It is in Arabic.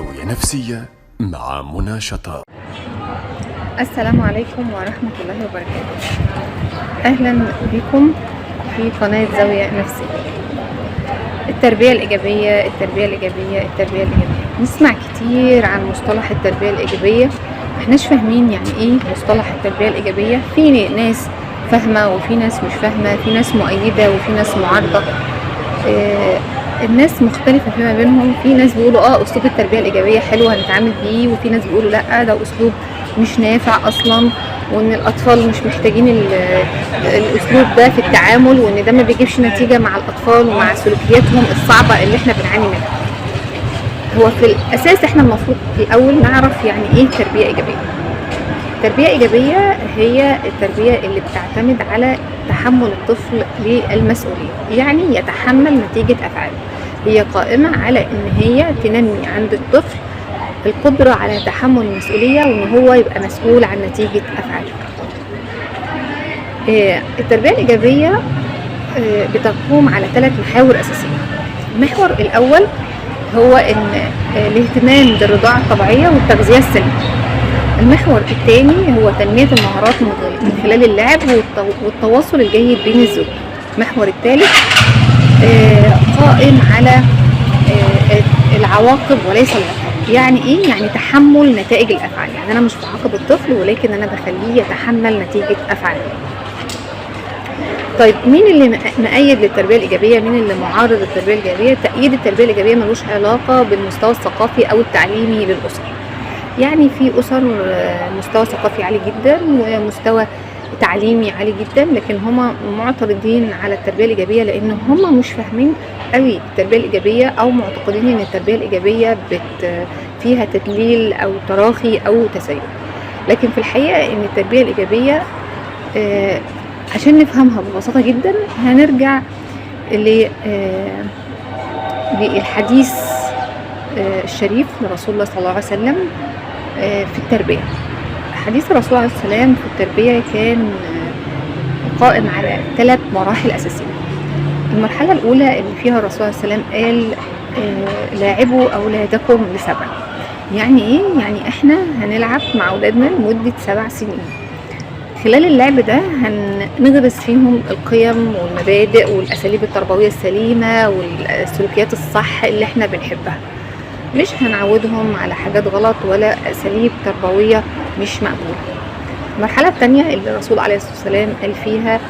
زاوية نفسية مع منى شطار. السلام عليكم ورحمة الله وبركاته. أهلا بكم في قناة زاوية نفسية. التربية الإيجابية التربية الإيجابية التربية الإيجابية، نسمع كتير عن مصطلح التربية الإيجابية، محناش فاهمين يعني إيه مصطلح التربية الإيجابية. في ناس فاهمة وفي ناس مش فاهمة، في ناس مؤيدة وفي ناس معارضة. الناس مختلفة فيما بينهم. في ناس بيقولوا أسلوب التربية الإيجابية حلو هنتعامل بيه، وفي ناس بيقولوا لأ ده أسلوب مش نافع أصلا، وإن الأطفال مش محتاجين الأسلوب ده في التعامل، وإن ده ما بيجيبش نتيجة مع الأطفال ومع سلوكياتهم الصعبة اللي احنا بنعاني منها. هو في الأساس احنا المفروض الأول نعرف يعني إيه تربية إيجابية. التربية الإيجابية هي التربية اللي بتعتمد على تحمل الطفل للمسؤولية، يعني يتحمل نتيجة أفعاله. هي قائمة على إن هي تنمي عند الطفل القدرة على تحمل المسؤولية، وإن هو يبقى مسؤول عن نتيجة أفعاله. التربية الإيجابية بتقوم على 3 محاور أساسية. المحور الأول هو إن الاهتمام بالرضاعة الطبيعية والتغذية السليمة. المحور الثاني هو تنمية المهارات من خلال اللعب والتواصل الجيد بين الزوج. المحور الثالث قائم على العواقب وليس العقاب. يعني ايه؟ يعني تحمل نتائج الافعال. يعني انا مش بعاقب الطفل، ولكن انا بخليه يتحمل نتيجة افعاله. طيب مين اللي مؤيد للتربية الإيجابية؟ مين اللي معارض للتربية الإيجابية؟ تأييد التربية الإيجابية ملوش علاقة بالمستوى الثقافي أو التعليمي للأسر. يعني في أسر مستوى ثقافي عالي جدا ومستوى تعليمي عالي جدا، لكن هما معترضين على التربية الإيجابية لأن هما مش فاهمين قوي التربية الإيجابية، أو معتقدين أن التربية الإيجابية فيها تدليل أو تراخي أو تسيب. لكن في الحقيقة أن التربية الإيجابية عشان نفهمها ببساطة جدا هنرجع للحديث الشريف لرسول الله صلى الله عليه وسلم في التربية. حديث الرسول عليه السلام في التربية كان قائم على 3 مراحل أساسية. المرحلة الأولى اللي فيها الرسول عليه السلام قال لاعبوا أولادكم ل7. يعني إيه؟ يعني إحنا هنلعب مع أولادنا لمدة 7 سنين. خلال اللعب ده هنغرس فيهم القيم والمبادئ والأساليب التربوية السليمة والسلوكيات الصح اللي احنا بنحبها. مش هنعودهم على حاجات غلط ولا أساليب تربوية مش مقبولة. المرحلة الثانية اللي الرسول عليه الصلاة والسلام قال فيها